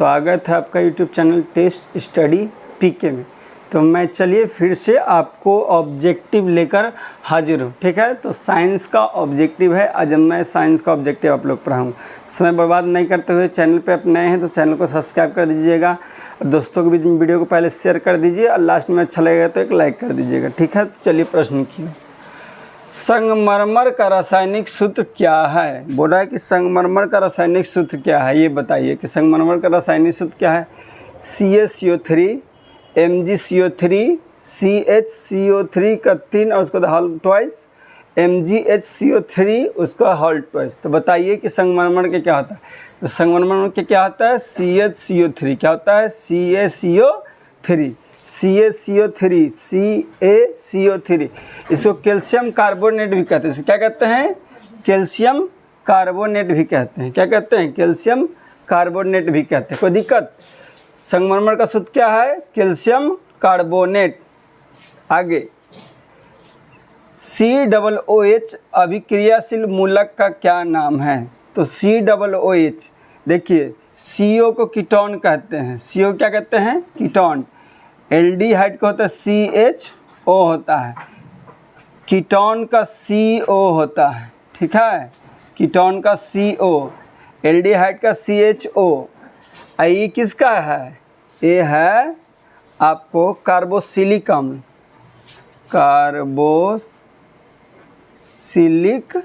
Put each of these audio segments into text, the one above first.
स्वागत है आपका यूट्यूब चैनल टेस्ट स्टडी पीके में। तो मैं चलिए फिर से आपको ऑब्जेक्टिव लेकर हाजिर हूँ। ठीक है, तो साइंस का ऑब्जेक्टिव है। आज मैं साइंस का ऑब्जेक्टिव आप लोग पढ़ाऊँ। समय बर्बाद नहीं करते हुए चैनल पे आप नए हैं तो चैनल को सब्सक्राइब कर दीजिएगा और दोस्तों के बीच में वीडियो को पहले शेयर कर दीजिए और लास्ट में अच्छा लगेगा तो एक लाइक कर दीजिएगा। ठीक है, तो चलिए प्रश्न की। संगमरमर का रासायनिक सूत्र क्या है? बोल रहा है कि संगमरमर का रासायनिक सूत्र क्या है, ये बताइए कि संगमरमर का रासायनिक सूत्र क्या है। CaCO3 MgCO3 CHCO3 का 3 और उसका होल ट्वाइस MgHCO3 उसका होल ट्वाइस। तो बताइए कि संगमरमर के क्या होता है। तो संगमरमर के क्या होता है? CaCO3 क्या होता है? CaCO3 CaCO3 इसको कैल्शियम कार्बोनेट भी कहते हैं। इसको क्या कहते हैं? कैल्शियम कार्बोनेट भी कहते हैं। क्या कहते हैं? कैल्शियम कार्बोनेट भी कहते हैं। कोई दिक्कत? संगमरमर का सूत्र क्या है? Calcium carbonate. आगे COOH अभिक्रियाशील मूलक का क्या नाम है? तो COOH देखिए, CO को कीटोन कहते हैं। CO क्या कहते हैं? कीटोन। एल्डिहाइड का होता है CHO होता है, कीटोन का CO होता है। ठीक है, कीटोन का CO, एल्डिहाइड का CHO। ये किसका है? ये है आपको कार्बोक्सिलिक अम्ल। कार्बोक्सिलिक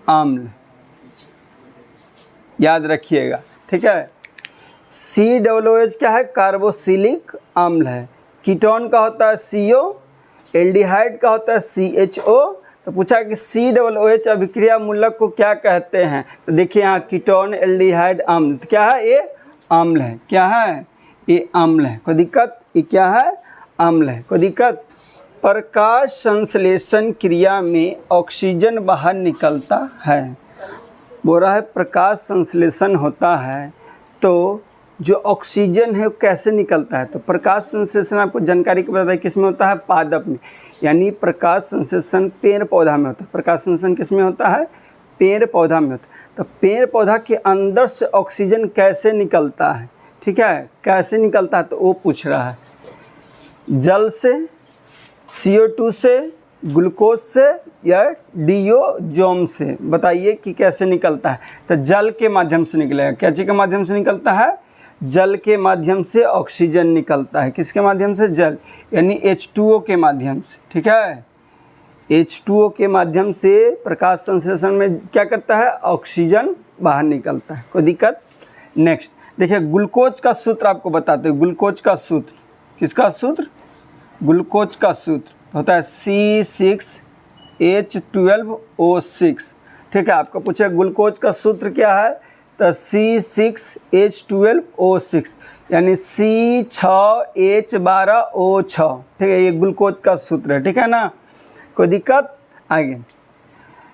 अम्ल याद रखिएगा। ठीक है, COOH क्या है? कार्बोक्सिलिक अम्ल है। कीटोन का होता है CO, एल्डिहाइड का होता है CHO। तो पूछा कि COOH अभिक्रिया मूलक को क्या कहते हैं? तो देखिए यहाँ कीटोन एल्डिहाइड अम्ल। तो क्या है? ये अम्ल है। क्या है? ये अम्ल है। कोई दिक्कत? ये क्या है? अम्ल है। कोई दिक्कत? प्रकाश संश्लेषण क्रिया में ऑक्सीजन बाहर निकलता है। बोल रहा है प्रकाश संश्लेषण होता है तो जो ऑक्सीजन है वो कैसे निकलता है? तो प्रकाश संश्लेषण आपको जानकारी को बताता है किस में होता है? पादप में। यानी प्रकाश संश्लेषण पेड़ पौधा में होता है। प्रकाश संश्लेषण किस में होता है? पेड़ पौधा में होता है। तो पेड़ पौधा के अंदर से ऑक्सीजन कैसे निकलता है? ठीक है, कैसे निकलता है तो वो पूछ रहा है। जल से, CO2 से, ग्लूकोज से या डिओजोम से? बताइए कि कैसे निकलता है। तो जल के माध्यम से निकलेगा। क्या चीज़ के माध्यम से निकलता है? जल के माध्यम से ऑक्सीजन निकलता है। किसके माध्यम से? जल, यानी H2O के माध्यम से। ठीक है, H2O के माध्यम से प्रकाश संश्लेषण में क्या करता है? ऑक्सीजन बाहर निकलता है। कोई दिक्कत? नेक्स्ट देखिए, ग्लूकोज का सूत्र आपको बताते हैं। ग्लूकोज का सूत्र, किसका सूत्र? ग्लूकोज का सूत्र होता है C6H12O6। ठीक है, आपको पूछे ग्लूकोज का सूत्र क्या है? तो C6H12O6 यानी C6H12O6। ठीक है, ये ग्लूकोज का सूत्र है। ठीक है ना, कोई दिक्कत? आगे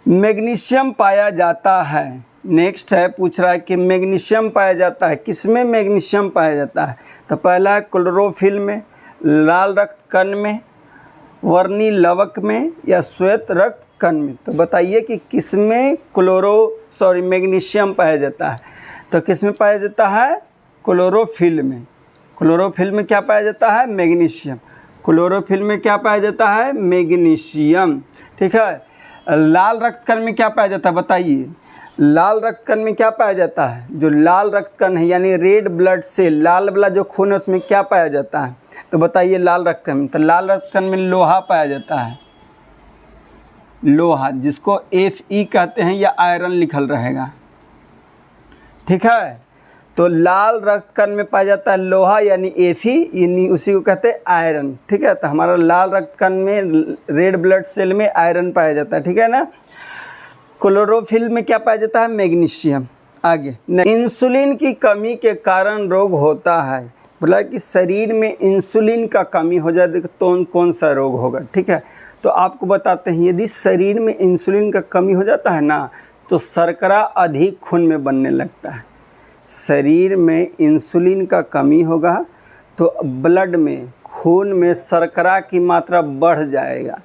मैग्नीशियम पाया जाता है। नेक्स्ट है, पूछ रहा है कि मैग्नीशियम पाया जाता है। किसमें मैग्नीशियम पाया जाता है? तो पहला है क्लोरोफिल में, लाल रक्त कण में, वर्णी लवक में या श्वेत रक्त कण में? तो बताइए कि किसमें मैग्नीशियम पाया जाता है? तो किसमें पाया जाता है? क्लोरोफिल में। क्लोरोफिल में क्या पाया जाता है? मैग्नीशियम। क्लोरोफिल में क्या पाया जाता है? मैग्नीशियम। ठीक है, लाल रक्त कण में क्या पाया जाता है? बताइए, लाल रक्त कण में क्या पाया जाता है? जो लाल रक्त कण है यानी रेड ब्लड सेल, लाल वाला जो खून है उसमें क्या पाया जाता है? तो बताइए लाल रक्त कण में। तो लाल रक्त कण में लोहा पाया जाता है। लोहा, जिसको Fe कहते हैं या आयरन लिखल रहेगा। ठीक है, तो लाल रक्त कण में पाया जाता है लोहा यानी Fe, यानी उसी को कहते हैं आयरन। ठीक है, तो हमारा लाल रक्त कण में रेड ब्लड सेल में आयरन पाया जाता है। ठीक है ना। क्लोरोफिल में क्या पाया जाता है? मैग्नीशियम। आगे इंसुलिन की कमी के कारण रोग होता है। बोला कि शरीर में इंसुलिन का कमी हो जाए तो कौन सा रोग होगा? ठीक है, तो आपको बताते हैं, यदि शरीर में इंसुलिन का कमी हो जाता है ना तो शर्करा अधिक खून में बनने लगता है। शरीर में इंसुलिन का कमी होगा तो ब्लड में, खून में शर्करा की मात्रा बढ़ जाएगा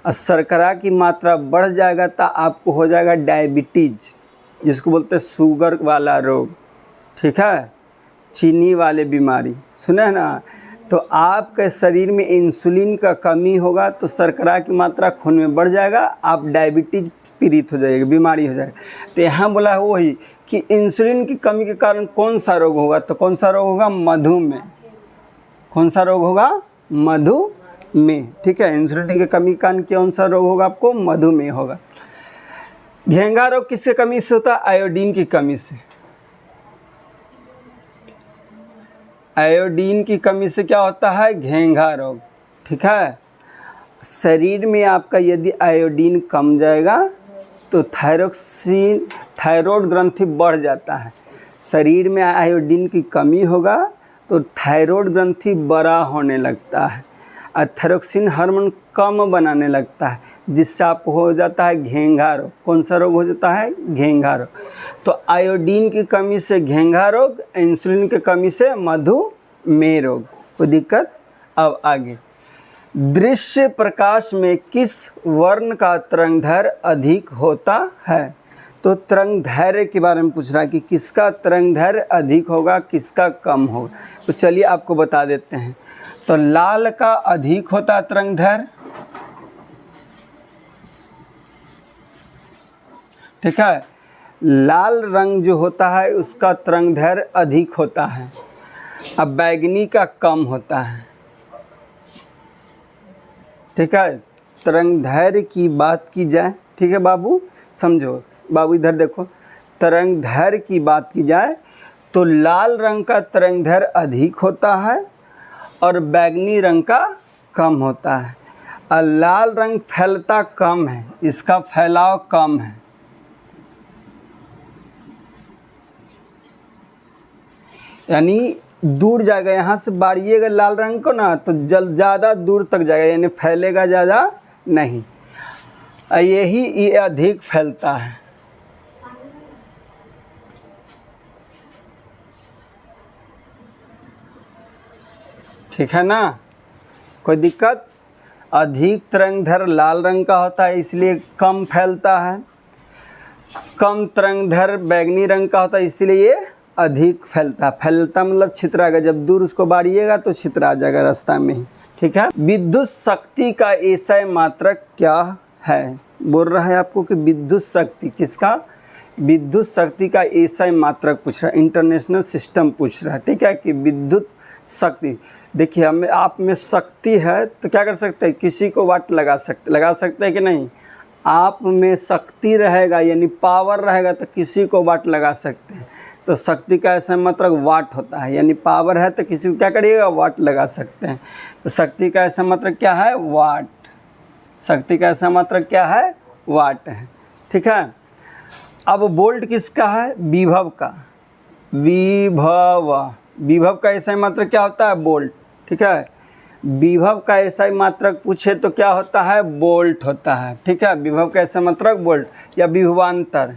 और शर्करा की मात्रा बढ़ जाएगा तो आपको हो जाएगा डायबिटीज़, जिसको बोलते हैं शुगर वाला रोग। ठीक है, चीनी वाले बीमारी सुने ना। तो आपके शरीर में इंसुलिन का कमी होगा तो शर्करा की मात्रा खून में बढ़ जाएगा, आप डायबिटीज पीड़ित हो जाएगी, बीमारी हो जाएगी। तो यहाँ बोला है वही कि इंसुलिन की कमी के कारण कौन सा रोग होगा, तो कौन सा रोग होगा, मधुमेह। कौन सा रोग होगा, मधुमेह। ठीक है, इंसुलिन की कमी के कारण कौन सा रोग होगा आपको, मधुमेह होगा। घेंघा रोग किससे कमी से होता है, आयोडीन की कमी से। आयोडीन की कमी से क्या होता है, घेंघा रोग। ठीक है, शरीर में आपका यदि आयोडीन कम जाएगा तो थायराइड ग्रंथि बढ़ जाता है। शरीर में आयोडीन की कमी होगा तो थायराइड ग्रंथि बड़ा होने लगता है और थायरोक्सिन हार्मोन कम बनाने लगता है, जिससे आपको हो जाता है घेंघा रोग। कौन सा रोग हो जाता है, घेंघा रोग। तो आयोडीन की कमी से घेंघा रोग, इंसुलिन की कमी से मधुमेह रोग। कोई दिक्कत। अब आगे, दृश्य प्रकाश में किस वर्ण का तरंगदैर्घ्य अधिक होता है। तो तरंगदैर्घ्य के बारे में पूछ रहा है कि किसका तरंगदैर्घ्य अधिक होगा, किसका कम होगा। तो चलिए आपको बता देते हैं। तो लाल का अधिक होता है तरंगदैर्घ्य, ठीक है, लाल रंग जो होता है उसका तरंगदैर्घ्य अधिक होता है। अब बैगनी का कम होता है। ठीक है, तरंगदैर्घ्य की बात की जाए, ठीक है बाबू, समझो बाबू इधर देखो, तरंगदैर्घ्य की बात की जाए तो लाल रंग का तरंगदैर्घ्य अधिक होता है और बैगनी रंग का कम होता है। और लाल रंग फैलता कम है, इसका फैलाव कम है। यानी दूर जाएगा, यहाँ से बाड़िएगा लाल रंग को ना तो ज़्यादा दूर तक जाएगा, यानी फैलेगा ज़्यादा नहीं। यही ये अधिक फैलता है। ठीक है ना, कोई दिक्कत। अधिक तरंगदैर्घ्य लाल रंग का होता है इसलिए कम फैलता है, कम तरंगदैर्घ्य बैगनी रंग का होता है इसलिए ये अधिक फैलता। फैलता मतलब छितराएगा, जब दूर उसको बाड़िएगा तो छितरा जाएगा रास्ता में ही। ठीक है, विद्युत शक्ति का एसआई मात्रक क्या है। बोल रहा है आपको कि विद्युत शक्ति किसका, विद्युत शक्ति का एसआई मात्रक पूछ रहा है, इंटरनेशनल सिस्टम पूछ रहा है। ठीक है, कि विद्युत शक्ति, देखिए हमें आप में शक्ति है तो क्या कर सकते हैं, किसी को वाट लगा सकते हैं कि नहीं। आप में शक्ति रहेगा यानी पावर रहेगा तो किसी को वाट लगा सकते हैं। तो शक्ति का ऐसा मात्रक वाट होता है, यानी पावर है तो किसी को क्या करिएगा, वाट लगा सकते हैं। तो शक्ति का ऐसा मात्रक क्या है, वाट। शक्ति का ऐसा मात्रक क्या है, वाट है। ठीक है, अब वोल्ट किसका है, विभव का। विभव का ऐसा मात्रक क्या होता है, वोल्ट। ठीक है, विभव का ऐसा मात्रक पूछे तो क्या होता है, वोल्ट होता है। ठीक है, विभव का ऐसा मात्रक वोल्ट या विभवांतर।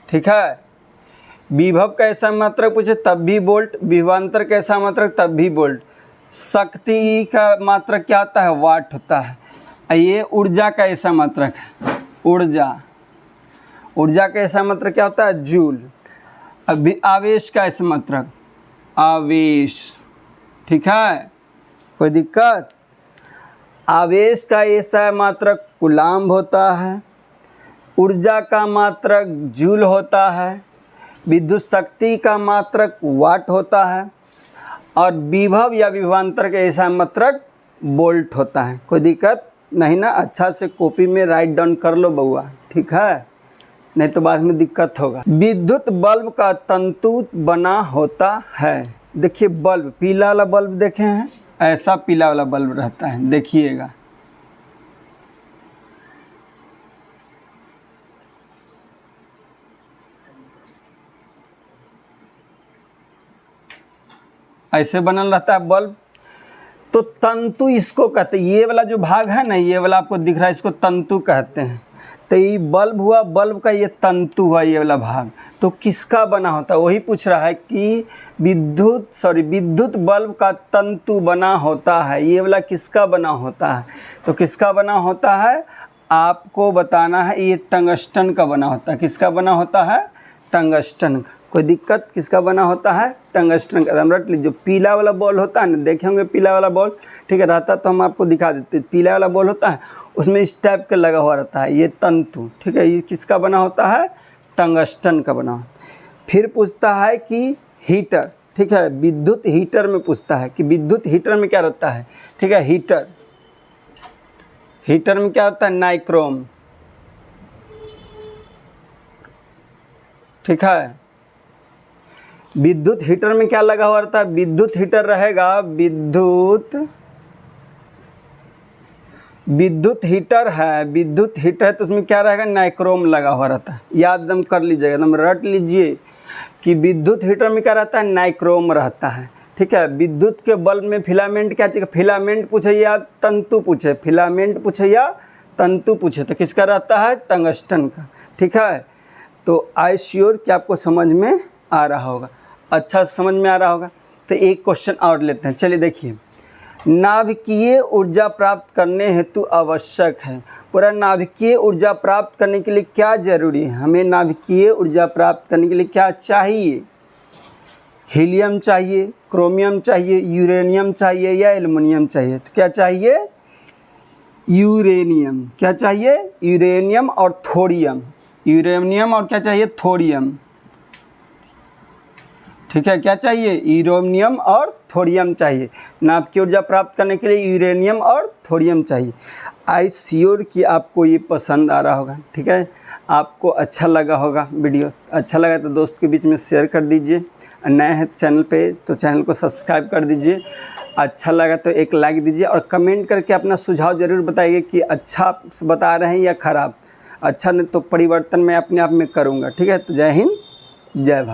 ठीक है, विभव का ऐसा मात्रक पूछे तब भी वोल्ट, विभवांतर का ऐसा मात्रक तब भी वोल्ट। शक्ति का मात्रक क्या होता है, वाट होता है। ये ऊर्जा का ऐसा मात्रक है, ऊर्जा का ऐसा मात्रक क्या होता है, जूल। अभी आवेश का ऐसा मात्रक, आवेश। ठीक है, कोई दिक्कत। आवेश का ऐसा मात्रक कूलाम्ब होता है, ऊर्जा का मात्रक जूल होता है, विद्युत शक्ति का मात्रक वाट होता है और विभव या विभवांतर का ऐसा मात्रक वोल्ट होता है। कोई दिक्कत नहीं ना, अच्छा से कॉपी में राइट डाउन कर लो बउआ, ठीक है, नहीं तो बाद में दिक्कत होगा। विद्युत बल्ब का तंतु बना होता है। देखिए बल्ब, पीला वाला बल्ब देखे हैं, ऐसा पीला वाला बल्ब रहता है, देखिएगा। ऐसे बनल रहता है बल्ब। तो तंतु इसको कहते हैं, ये वाला जो भाग है ना, ये वाला आपको दिख रहा है, इसको तंतु कहते हैं। तो ये बल्ब हुआ, बल्ब का ये तंतु हुआ, ये वाला भाग। तो किसका बना होता है, वही पूछ रहा है कि विद्युत बल्ब का तंतु बना होता है, ये वाला किसका बना होता है। तो किसका बना होता है, आपको बताना है ये टंगस्टन का बना होता है। किसका बना होता है? टंगस्टन का। कोई दिक्कत? किसका बना होता है? टंगस्टन का। हम रट लीजिए, जो पीला वाला बॉल होता है ना, देखे होंगे पीला वाला बॉल, ठीक है, रहता तो हम आपको दिखा देते। पीला वाला बॉल होता है, उसमें इस टाइप का लगा हुआ रहता है ये तंतु, ठीक है, ये किसका बना होता है? टंगस्टन का बना। फिर पूछता है कि हीटर, ठीक है, विद्युत हीटर में पूछता है कि विद्युत हीटर में क्या रहता है, ठीक है, हीटर में क्या होता है? नाइक्रोम, ठीक है। विद्युत हीटर में क्या लगा हुआ रहता है? विद्युत हीटर रहेगा, विद्युत हीटर है तो उसमें क्या रहेगा? नाइक्रोम लगा हुआ रहता है। याद एकदम कर लीजिएगा, एकदम रट लीजिए कि विद्युत हीटर में क्या रहता है? नाइक्रोम रहता है, ठीक है। विद्युत के बल्ब में फिलामेंट क्या चाहिए? फिलामेंट पूछे या तंतु पूछे? फिलामेंट पूछे या तंतु पूछे तो किसका रहता है? टंगस्टन का, ठीक है। तो आई श्योर कि आपको समझ में आ रहा होगा, अच्छा समझ में आ रहा होगा। तो एक क्वेश्चन और लेते हैं, चलिए देखिए। नाभिकीय ऊर्जा प्राप्त करने हेतु आवश्यक है। पूरा नाभिकीय ऊर्जा प्राप्त करने के लिए क्या जरूरी है? हमें नाभिकीय ऊर्जा प्राप्त करने के लिए क्या चाहिए? हीलियम चाहिए, क्रोमियम चाहिए, यूरेनियम चाहिए या एल्युमिनियम चाहिए? तो क्या चाहिए? यूरेनियम। क्या चाहिए? यूरेनियम और थोरियम। यूरेनियम और क्या चाहिए? थोरियम, ठीक है। क्या चाहिए? यूरेनियम और थोरियम चाहिए। नाभिकीय ऊर्जा प्राप्त करने के लिए यूरेनियम और थोरियम चाहिए। आई श्योर कि आपको ये पसंद आ रहा होगा, ठीक है, आपको अच्छा लगा होगा। वीडियो अच्छा लगा तो दोस्त के बीच में शेयर कर दीजिए। नए हैं चैनल पे तो चैनल को सब्सक्राइब कर दीजिए। अच्छा लगा तो एक लाइक दीजिए और कमेंट करके अपना सुझाव ज़रूर बताइए कि अच्छा बता रहे हैं या ख़राब। अच्छा नहीं तो परिवर्तन मैं अपने आप में करूँगा, ठीक है। तो जय हिंद, जय भारत।